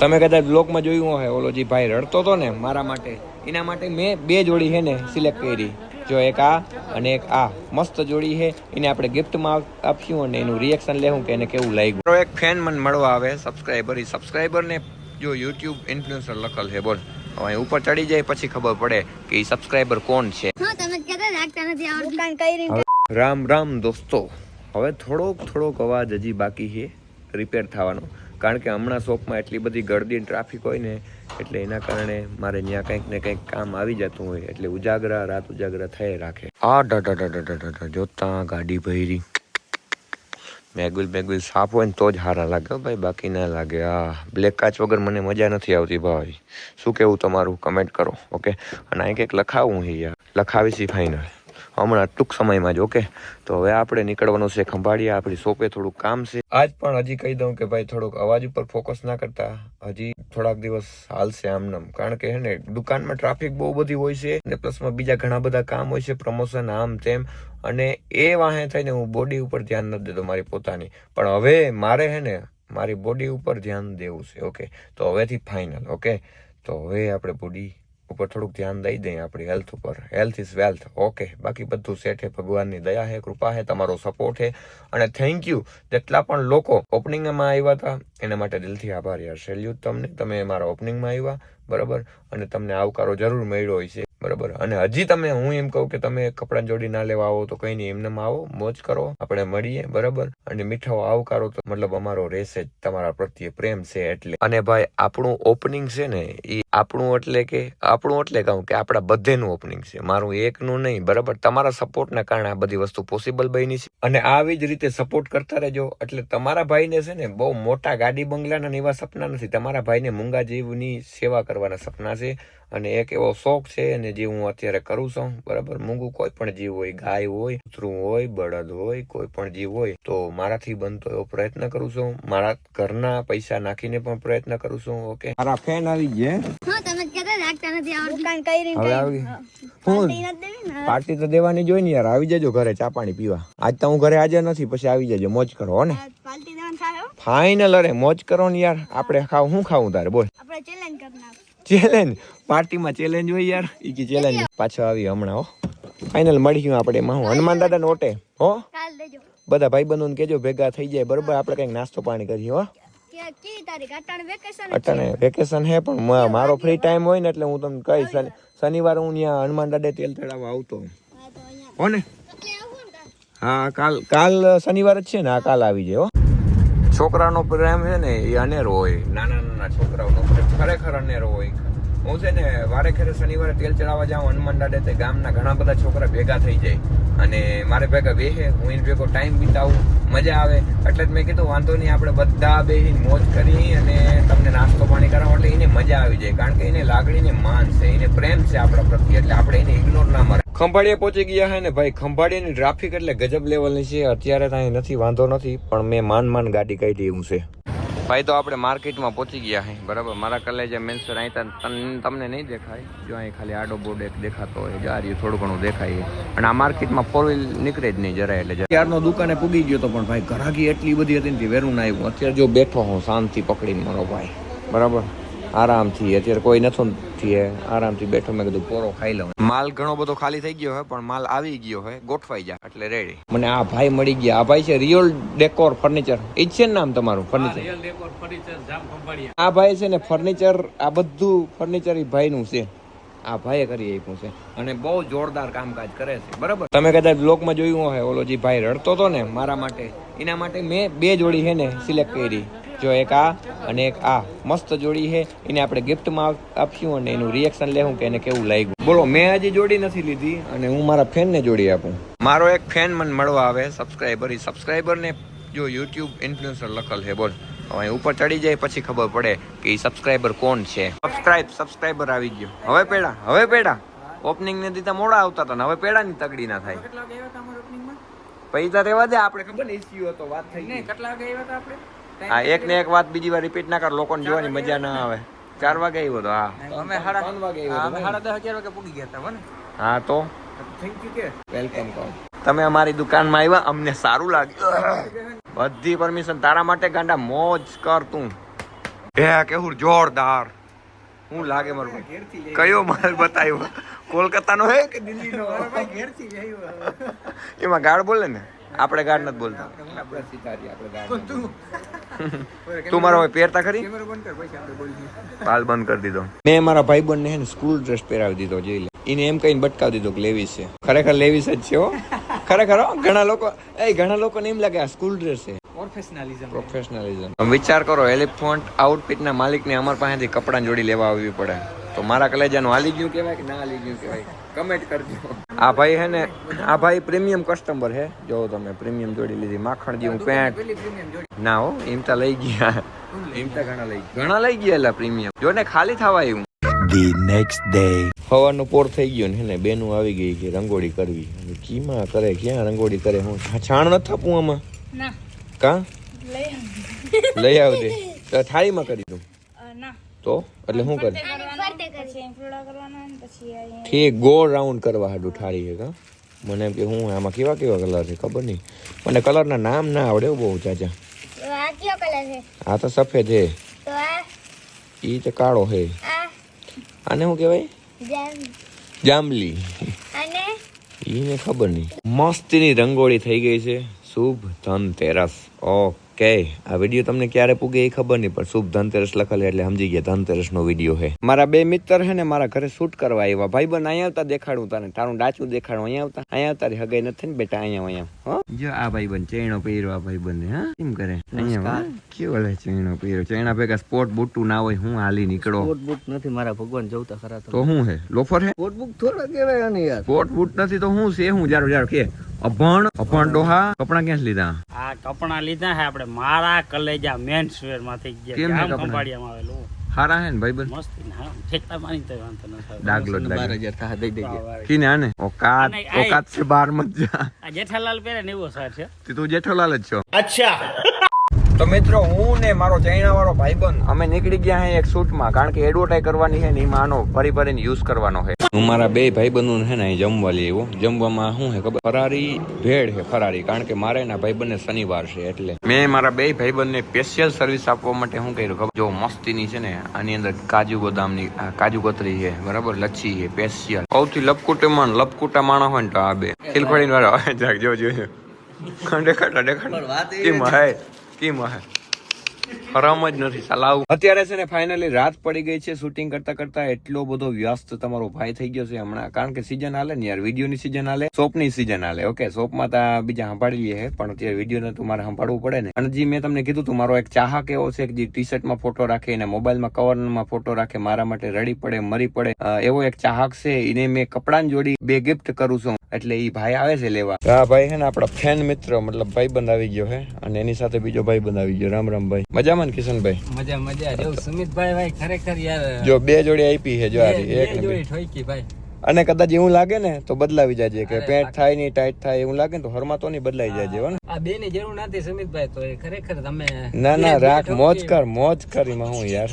તમે કદાચ બ્લોગમાં જોયું હોય ઓલો જે ભાઈ રડતો હતો ને મારા માટે, એના માટે મેં 2 જોડી છે ને સિલેક્ટ કરી. જો એક આ અને એક આ મસ્ત જોડી છે, એને આપણે ગિફ્ટમાં આપશું અને એનું રિએક્શન લેવું કે એને કેવું લાગ્યું. મારો એક ફેન મને મળવા આવે સબસ્ક્રાઈબર ને જો યુટ્યુબ ઇન્ફ્લુએન્સર લખલ છે. બોલ હવે ઉપર ચડી જાય પછી ખબર પડે કે એ સબસ્ક્રાઈબર કોણ છે. રામ રામ દોસ્તો, હવે થોડોક અવાજ હજી બાકી છે રિપેર થવાનો, કારણ કે હમણાં શોપમાં એટલી બધી ગળદી ટ્રાફિક હોય ને, એટલે એના કારણે મારે ત્યાં કંઈક ને કંઈક કામ આવી જતું હોય, એટલે રાત ઉજાગરા થઈ રાખે. જોતા ગાડી ભરી મેગવિલ સાફ હોય ને તો જ સારા લાગે ભાઈ, બાકી ના લાગે. બ્લેક કાચ વગર મને મજા નથી આવતી ભાઈ. શું કેવું તમારું કમેન્ટ કરો. ઓકે, અને અહીં કંઈક લખાવું છે યાર, લખાવીશી ફાઇનલ હમણાં ટૂંક સમયમાં જ. ઓકે, તો હવે આપણે નીકળવાનું છે ખંભાળિયા, આપણી શોપે થોડુંક કામ છે આજ. પણ હજી કહી દઉં કે ભાઈ થોડોક અવાજ ઉપર ફોકસ ના કરતા, હજી થોડાક દિવસ હાલશે આમનામ, કારણ કે હે ને દુકાનમાં ટ્રાફિક બહુ બધી હોય છે ને પ્લસમાં બીજા ઘણા બધા કામ હોય છે, પ્રમોશન આમ તેમ, અને એ વાહે થઈને હું બોડી ઉપર ધ્યાન નથી દેતો મારી પોતાની. પણ હવે મારે હે ને મારી બોડી ઉપર ધ્યાન દેવું છે. ઓકે, તો હવેથી ફાઇનલ. ઓકે, તો હવે આપણે બોડી ઉપર થોડુંક ધ્યાન દઈ દઈએ, આપણી હેલ્થ ઉપર. Health is wealth. ઓકે, બાકી બધું સેટ છે, ભગવાનની દયા છે, કૃપા છે, તમારો સપોર્ટ છે, અને થેન્ક યુ જેટલા પણ લોકો ઓપનિંગમાં આવ્યા હતા એના માટે દિલથી આભાર યાર. સેલ્યુટ તમને, તમે મારા ઓપનિંગમાં આવ્યા બરાબર, અને તમને આવકારો જરૂર મળ્યો હોય છે બરાબર. અને હજી તમે, હું એમ કહું કે તમે કપડાં જોડી ના લેવા આવો તો કઈ નહીં, એમને આવો, મોજ કરો, આપણે મળીએ બરાબર. અને મીઠો આવકારો તો મતલબ અમારો રહેશે જ, તમારા પ્રત્યે પ્રેમ છે એટલે. અને ભાઈ આપણું ઓપનિંગ છે ને એ આપણું એટલે કહું કે આપણા બધેનું ઓપનિંગ છે, મારું એકનું નહીં બરાબર. તમારા સપોર્ટના કારણે આ બધી વસ્તુ પોસિબલ બની છે, અને આવી જ રીતે સપોર્ટ કરતા રહેજો. એટલે તમારા ભાઈને છે ને બહુ મોટા ગાડી બંગલાના એવા સપના નથી, તમારા ભાઈને મૂંગા જીવની સેવા કરવાના સપના છે, અને એક એવો શોખ છે અને જે હું અત્યારે કરું છું બરાબર. મૂંગું કોઈ પણ જીવ હોય, ગાય હોય, કૂતરું હોય, બળદ હોય, કોઈ પણ જીવ હોય, તો મારાથી બનતો એવો પ્રયત્ન કરું છું, મારા ઘરના પૈસા નાખીને પણ પ્રયત્ન કરું છું. ઓકે, મારા ફેન આવી ગયા. પાર્ટી તો દેવાની જોઈ ને યાર, આવી જજો ઘરે ચા પાણી પીવા. આજ તો હું ઘરે હાજર નથી, પછી આવી જજો, મોજ કરો હો ને. ફાઇનલ, અરે મોજ કરો ને યાર. આપણે શું ખાવું તારે બોલ? ચેલેન્જ પાર્ટીમાં ચેલેન્જ હોય યાર, ઈ ચેલેન્જ પાછો આવી હમણાં. હો ફાઇનલ મળી ગયું આપણે. એમાં હું હનુમાન દાદા નોટે હો, બધા ભાઈબંધોને કેજો ભેગા થઈ જાય બરોબર, આપણે કઈક નાસ્તો પાણી કરીએ. હો અટાણે વેકેશન હે, પણ મારો ફ્રી ટાઈમ હોય ને એટલે હું તમને કહીશ. શનિવારે હું ત્યાં હનુમાન દાદા તેલ ચડાવવા આવતો હો ને. હા, કાલ શનિવાર જ છે ને. આ કાલ આવી જાય. હો, છોકરાનો પ્રેમ છે ને એ અનેરો હોય, નાના છોકરાઓનો પ્રેમ ખરેખર અનેરો હોય. હું છે ને વારે ખેરે શનિવારે તેલ ચડાવવા જાઉં હનુમાન દાદા, તે ગામના ઘણા બધા છોકરા ભેગા થઈ જાય અને મારે ભેગા બેસે, હું એને ભેગો ટાઈમ બીતાવું, મજા આવે. એટલે જ મેં કીધું વાંધો નહીં, આપણે બધા બેસી મોજ કરી અને તમને નાસ્તો પાણી કરાવો, એટલે એને મજા આવી જાય, કારણ કે એને લાગણીને માન છે, એને પ્રેમ છે આપણા પ્રત્યે, એટલે આપણે એને ઇગ્નોર ના મારે. ખંભાળિયા પહોંચી ગયા હે ને ભાઈ. ખંભાળિયાની ટ્રાફિક એટલે ગજબ લેવલની છે અત્યારે. ત્યાં નથી, વાંધો નથી, પણ મેં માન ગાડી કાઢી એવું છે ભાઈ. તો આપણે માર્કેટમાં પહોંચી ગયા હે બરાબર. મારા કલેજા મેન્સર અહીં તમને નહીં દેખાય, જો અહીં ખાલી આડો બોર્ડ એક દેખાતો હોય, જારી થોડું ઘણું દેખાય. અને આ માર્કેટમાં 4 વ્હીલ નીકળે જ નહીં જરાય. એટલે ત્યારનો દુકાને પૂગી ગયો તો, પણ ભાઈ ઘરાકી એટલી બધી હતી ને વેરું ના આવ્યું. અત્યારે જો બેઠો હું શાંતિ પકડીને મારો ભાઈ બરાબર, આરામથી. અત્યારે કોઈ નથી, આરામથી બેઠો. મેં કીધું પોરો ખાઈ લઉં. માલ ઘણો બધો ખાલી થઈ ગયો હોય, પણ માલ આવી ગયો હોય, ગોઠવાઈ જાય એટલે રેડી. મને આ ભાઈ મળી ગયા. આ ભાઈ છે રિયલ ડેકોર ફર્નિચર, એ જ છે ને નામ તમારું? ફર્નિચર આ ભાઈ છે ને ફર્નિચર, આ બધું ફર્નિચર એ ભાઈનું છે. આ ભાઈએ કરી આપ્યું છે અને બહુ જોરદાર કામકાજ કરે છે બરાબર. તમે કદાચ બ્લોગમાં જોયું હોય ઓલો જે ભાઈ રડતો હતો ને મારા માટે, એના માટે મેં 2 જોડી છે ને સિલેક્ટ કરી. જો એક આ અને એક આ મસ્ત જોડી છે, એને આપણે ગિફ્ટમાં આપશું અને એનું રિએક્શન લેવું કે એને કેવું લાગ્યું. બોલો, મેં હજી જોડી નથી લીધી અને હું મારા ફેનને જોડી આપું. મારો એક ફેન મને મળવા આવે સબસ્ક્રાઈબરને જો યુટ્યુબ ઇન્ફ્લુએન્સર લખલ છે. બોલ હવે ઉપર ચડી જાય પછી ખબર પડે કે એ સબસ્ક્રાઈબર કોણ છે. સબસ્ક્રાઈબર આવી ગયો. હવે પેડા ઓપનિંગ ને દીધા મોડા આવતા હતા ને હવે પેડાની તગડી ના થાય. પૈસા રેવા દે, આપણે ખબર ને ઇસ્યુ હતો, વાત થઈ ગઈ. કેટલા વાગે આવ્યા હતા આપણે? હા, એક ને એક વાત બીજી વાર રિપીટ ના કર, લોકોને જોવાની મજા ના આવે. 4 વાગે આવ્યો હતો. હા, અમે 3:30 વાગે આવ્યો. અમે 10:30 વાગે પૂગી ગયા હતા ને. હા, તો થેન્ક યુ કે વેલકમ કહો. તમે અમારી દુકાનમાં આવ્યા, અમને સારું લાગ્યું. બધી પરમિશન તારા માટે ગાંડા, મોજ કર તું. હે કેવું જોરદાર. હું લાગે મારું ભાઈ કયો માલ બતાવ્યો કોલકાતાનો હે કે દિલ્હીનો? એમાં ગાળ બોલે ને, આપણે ગાળ નથી બોલતા. તું મારો પહેરતા ખરી? હાલ બંધ કરી દીધો. મેં મારા ભાઈબંધને હે ને સ્કૂલ ડ્રેસ પહેરાવી દીધો. જોઈ લે, એને એમ કહીને બટકાવી દીધો કે લેવીસ છે. ખરેખર લેવીસ જ છે હો, ખરેખર હો. ઘણા લોકોને એમ લાગે આ સ્કૂલ ડ્રેસ છે. પ્રોફેશનલિઝમ. વિચાર કરો, એલિફન્ટ આઉટફિટ ના માલિક ને અમારા પાસેથી કપડાં જોડી લેવા આવવી પડે, તો મારા કલેજાનું હાલી ગયું કહેવાય કે ના હાલી ગયું કહેવાય? કમેન્ટ કરજો. આ ભાઈ હે ને, આ ભાઈ પ્રીમિયમ કસ્ટમર હે. જો તમે પ્રીમિયમ જોડી લીધી, માખણ જેવું પેન્ટ ના હો, એમ તો લઈ ગયા, ઘણા લઈ ગયા એલા પ્રીમિયમ. જો ને ખાલી થવા આવ્યું. The next day. સવારનો પોર થઈ ગયો ને હે, બેનું આવી ગઈ કે રંગોળી કરવી. કીમાં કરે, ક્યાં રંગોળી કરે? હું છાણ ન થાપું આમાં ના કા લઈ આવ દે તો થાળીમાં કરી દઉં તો એટલે શું કરે? ઠીક, ગોળ રાઉન્ડ કરવા હાડું થાળી છે કા? મને એમ કે હું આમાં કેવા કલર છે ખબર નહીં મને, કલરના નામ ના આવડે બહુ ચાચા. આ તો સફેદ છે, ઈ તો કાળો છે. આને શું કહેવાય? જાંબલી. ઈને ખબર નહીં. મસ્તીની રંગોળી થઈ ગઈ છે. શુભ ધનતેરસ. ઓકે, આ વિડીયો તમને ક્યારે પૂગે એ ખબર નહીં, પણ શુભ ધનતેરસ લખેલું એટલે સમજી ગયા ધનતેરસ નો વિડીયો છે. મારા બે મિત્ર છે ને મારા ઘરે શૂટ કરવા આવ્યા. ભાઈબંધ અહીંયા આવતા દેખાડું તને, તારું ડાચું દેખાડું. અહીંયા આવતા રે હગાઈ નથી ને બેટા, અહીંયા હો. જો આ ભાઈબંધ ચેણો પહેર્યો, આ ભાઈબંધ હા એમ કરે. અહીંયા કેવો લે ચેણો પહેર્યો, ચેણા ભેગા સ્પોર્ટ બૂટું ના હોય, હું હાલી નીકળો. સ્પોર્ટ બૂટ નથી મારા, ભગવાન જોતા ખરા. તો શું હે? લોફર હે? સ્પોર્ટ બૂટ થોડા કહેવાય આને યાર. સ્પોર્ટ બૂટ નથી તો શું છે? હું જારો કે અભણ ડોહા કપડા ક્યાં લીધા? આ કપડા લીધા હે આપણે મારા કલેજા મેન્સ વેર માંથી ગયા. આમ કંપાડિયામાં આવેલું. હારા હે ને ભાઈબંધ? મસ્ત ને હા, ઠેકતા માની તો વાંધો ન થાય. ડાગલો 12,000 થા દઈ દેજે. કીને આને ઓકાત સે બહાર મત જા. આ જેઠાલાલ પહેરે ને એવો સર છે. તું જેઠાલાલ જ છો? અચ્છા. તો મિત્રો, હું ને મારો ચૈણા વાળો ભાઈબંધ અમે નીકળી ગયા હે એક શૂટમાં, કારણ કે એડવર્ટાઈઝ કરવાની છે ને એમાં આનો ભરીને યુઝ કરવાનો છે. હું મારા બે ભાઈબંધો છે ને જમવા લઈ આવ્યો. જમવામાં શું છે ખબર? ફરારી ભેળ છે, ફરારી. કારણ કે મારે ના ભાઈબંધને શનિવાર છે એટલે મેં મારા બે ભાઈબંધને સ્પેશિયલ સર્વિસ આપવા માટે શું કર્યું ખબર? જો મસ્તીની છે ને આની અંદર કાજુ બદામની કાજુ કતરી છે, બરાબર, લચ્છી છે સ્પેશિયલ. સૌથી લપકુટા માણસ હોય ને તો આ બે ખીલખડીને વાળા. જો દેખાડ કેમ હે? હરામ જ નથી સલાવ. અત્યારે છે ને ફાઇનલી રાત પડી ગઈ છે. શૂટિંગ કરતા કરતા એટલો બધો વ્યસ્ત તમારો ભાઈ થઈ ગયો છે હમણાં, કારણ કે સીઝન હાલે ને યાર, વિડીયોની સીઝન હાલે, શોપની સીઝન હાલે. ઓકે, શોપમાં તો બીજા સંભાળી લઈએ, પણ અત્યારે વિડીયો તો મારે સંભાળવું પડે ને. અને જે મેં તમને કીધું તું, મારો એક ચાહક એવો છે કે જે ટી શર્ટમાં ફોટો રાખે ને મોબાઈલમાં કવરમાં ફોટો રાખે, મારા માટે રડી પડે મરી પડે એવો એક ચાહક છે. એને મેં કપડાની જોડી 2 ગિફ્ટ કરું છું, એટલે ઈ ભાઈ આવે છે લેવા. હા ભાઈ છે ને આપડા ફેન મિત્ર, મતલબ ભાઈબંધ આવી ગયો છે, અને એની સાથે બીજો ભાઈબંધ આવી ગયો. રામ રામ ભાઈ. મજામાં ને કિશનભાઈ? મજા. જો સુમિતભાઈ ભાઈ ખરેખર યાર, જો 2 જોડી આપી છે. જો આ એક જોડી ઠોકી ભાઈ. અને કદાચ એવું લાગે ને તો બદલાવી જાજે, કે પેન્ટ થાય નહીં ટાઈટ થાય એવું લાગે ને તો હરમા તો નહીં બદલાઈ જાજે હો ને. આ બે ની જરૂર નથી સુમિતભાઈ, તો એ ખરેખર તમે ના રાખ, મોજ કર એમાં હું યાર.